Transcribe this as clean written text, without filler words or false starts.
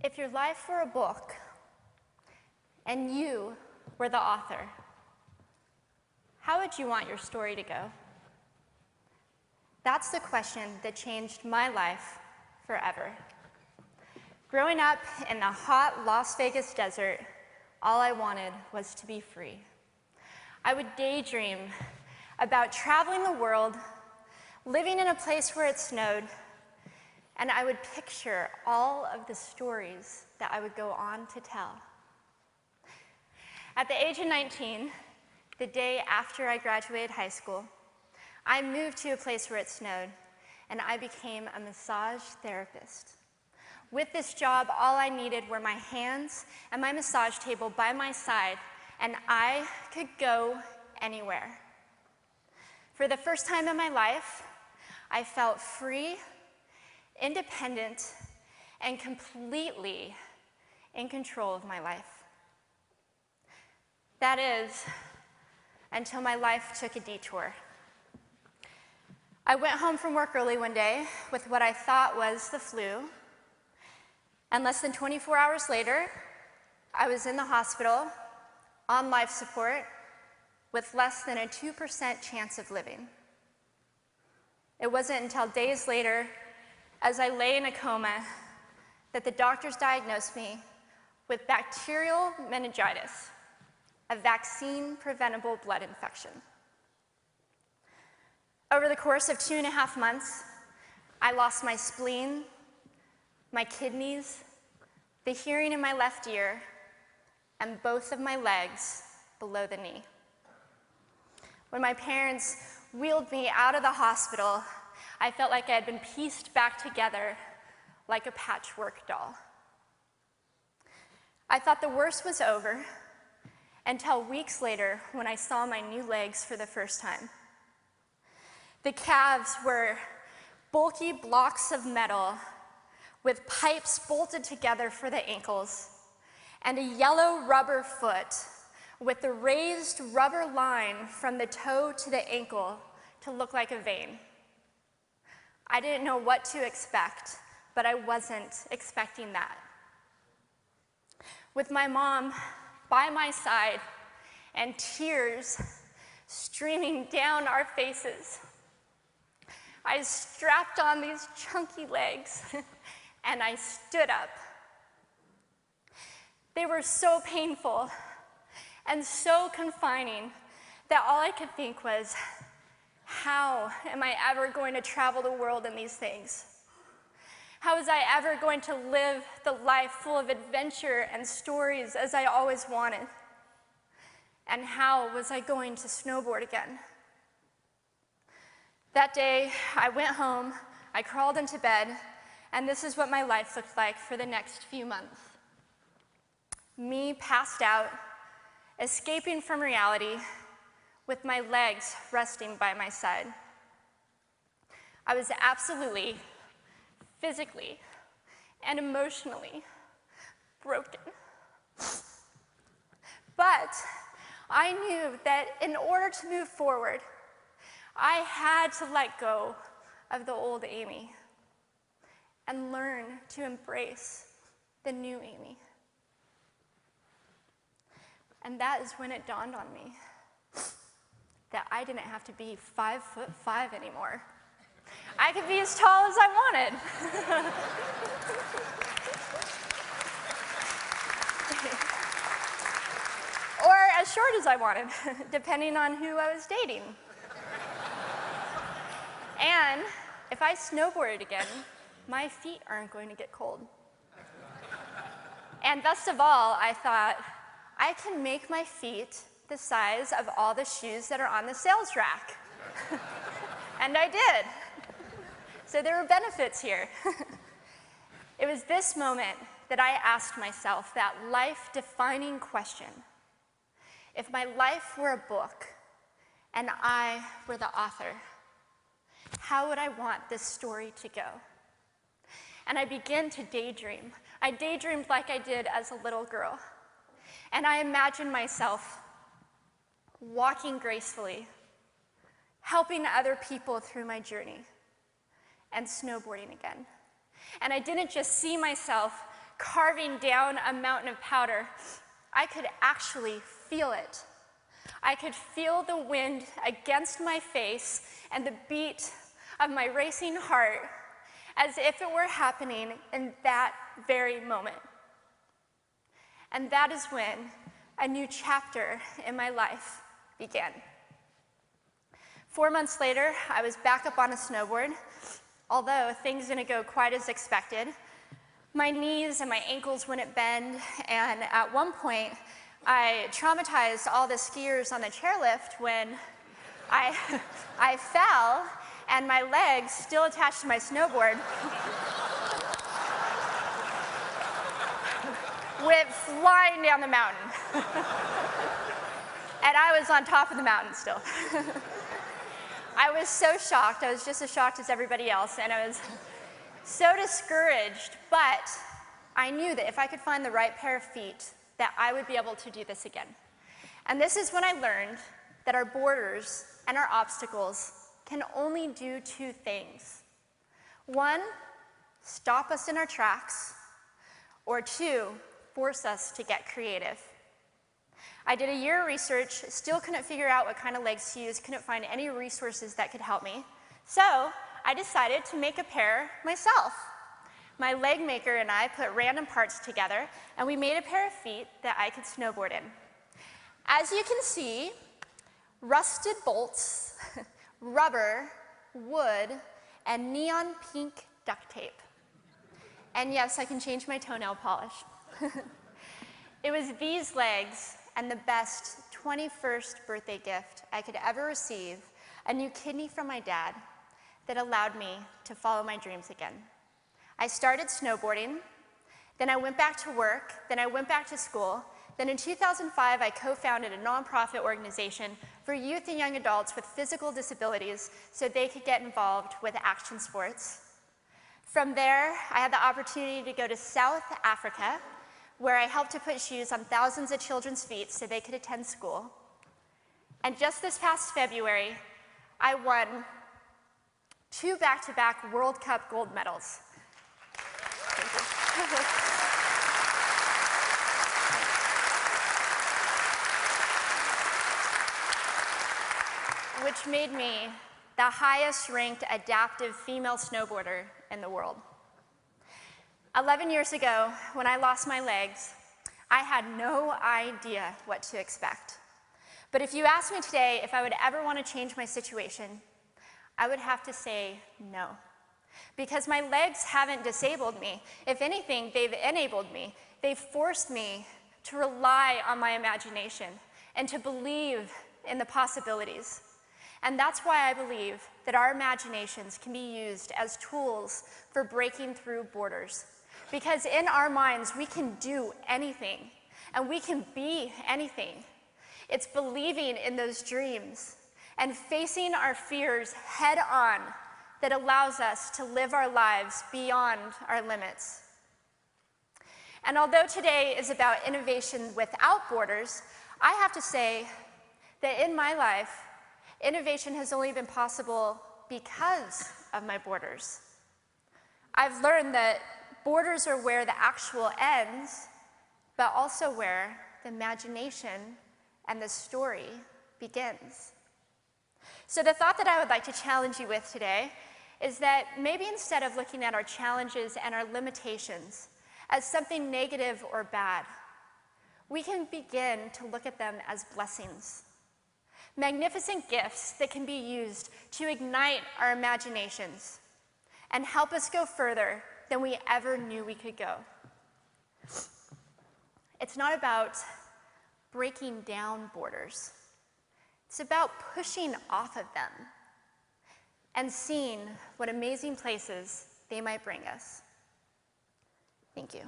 If your life were a book and you were the author, how would you want your story to go? That's the question that changed my life forever. Growing up in the hot Las Vegas desert, all I wanted was to be free. I would daydream about traveling the world, living in a place where it snowed, and I would picture all of the stories that I would go on to tell. At the age of 19, the day after I graduated high school, I moved to a place where it snowed, and I became a massage therapist. With this job, all I needed were my hands and my massage table by my side, and I could go anywhere. For the first time in my life, I felt free, independent, and completely in control of my life. That is, until my life took a detour. I went home from work early one day with what I thought was the flu, and less than 24 hours later, I was in the hospital on life support with less than a 2% chance of living. It wasn't until days later, as I lay in a coma, that the doctors diagnosed me with bacterial meningitis, a vaccine-preventable blood infection. Over the course of 2.5 months, I lost my spleen, my kidneys, the hearing in my left ear, and both of my legs below the knee. When my parents wheeled me out of the hospital, I felt like I had been pieced back together like a patchwork doll. I thought the worst was over until weeks later when I saw my new legs for the first time. The calves were bulky blocks of metal with pipes bolted together for the ankles, and a yellow rubber foot with the raised rubber line from the toe to the ankle to look like a vein. I didn't know what to expect, but I wasn't expecting that. With my mom by my side and tears streaming down our faces, I strapped on these chunky legs and I stood up. They were so painful and so confining that all I could think was, how am I ever going to travel the world in these things? How was I ever going to live the life full of adventure and stories as I always wanted? And how was I going to snowboard again? That day, I went home, I crawled into bed, and this is what my life looked like for the next few months. Me passed out, escaping from reality, with my legs resting by my side. I was absolutely, physically, and emotionally broken. But I knew that in order to move forward, I had to let go of the old Amy and learn to embrace the new Amy. And that is when it dawned on me that I didn't have to be 5'5" anymore. I could be as tall as I wanted. Or as short as I wanted, depending on who I was dating. And if I snowboarded again, my feet aren't going to get cold. And best of all, I thought, I can make my feet the size of all the shoes that are on the sales rack. And I did. So there were benefits here. It was this moment that I asked myself that life-defining question. If my life were a book and I were the author, how would I want this story to go? And I began to daydream. I daydreamed like I did as a little girl. And I imagined myself walking gracefully, helping other people through my journey, and snowboarding again. And I didn't just see myself carving down a mountain of powder, I could actually feel it. I could feel the wind against my face and the beat of my racing heart as if it were happening in that very moment. And that is when a new chapter in my life began. 4 months later, I was back up on a snowboard, although things didn't go quite as expected. My knees and my ankles wouldn't bend, and at one point, I traumatized all the skiers on the chairlift when I fell, and my legs, still attached to my snowboard, went flying down the mountain. And I was on top of the mountain still. I was so shocked. I was just as shocked as everybody else, and I was so discouraged, but I knew that if I could find the right pair of feet, that I would be able to do this again. And this is when I learned that our borders and our obstacles can only do two things. One, stop us in our tracks, or two, force us to get creative. I did a year of research, still couldn't figure out what kind of legs to use, couldn't find any resources that could help me. So I decided to make a pair myself. My leg maker and I put random parts together, and we made a pair of feet that I could snowboard in. As you can see, rusted bolts, rubber, wood, and neon pink duct tape. And yes, I can change my toenail polish. It was these legs and the best 21st birthday gift I could ever receive, a new kidney from my dad, that allowed me to follow my dreams again. I started snowboarding, then I went back to work, then I went back to school, then in 2005 I co-founded a nonprofit organization for youth and young adults with physical disabilities so they could get involved with action sports. From there, I had the opportunity to go to South Africa, where I helped to put shoes on thousands of children's feet so they could attend school. And just this past February, I won 2 back-to-back World Cup gold medals. Which made me the highest ranked adaptive female snowboarder in the world. 11 years ago, when I lost my legs, I had no idea what to expect. But if you asked me today if I would ever want to change my situation, I would have to say no. Because my legs haven't disabled me. If anything, they've enabled me. They've forced me to rely on my imagination and to believe in the possibilities. And that's why I believe that our imaginations can be used as tools for breaking through borders. Because in our minds, we can do anything, and we can be anything. It's believing in those dreams and facing our fears head on that allows us to live our lives beyond our limits. And although today is about innovation without borders, I have to say that in my life, innovation has only been possible because of my borders. I've learned that borders are where the actual ends, but also where the imagination and the story begins. So the thought that I would like to challenge you with today is that maybe instead of looking at our challenges and our limitations as something negative or bad, we can begin to look at them as blessings. Magnificent gifts that can be used to ignite our imaginations and help us go further than we ever knew we could go. It's not about breaking down borders. It's about pushing off of them and seeing what amazing places they might bring us. Thank you.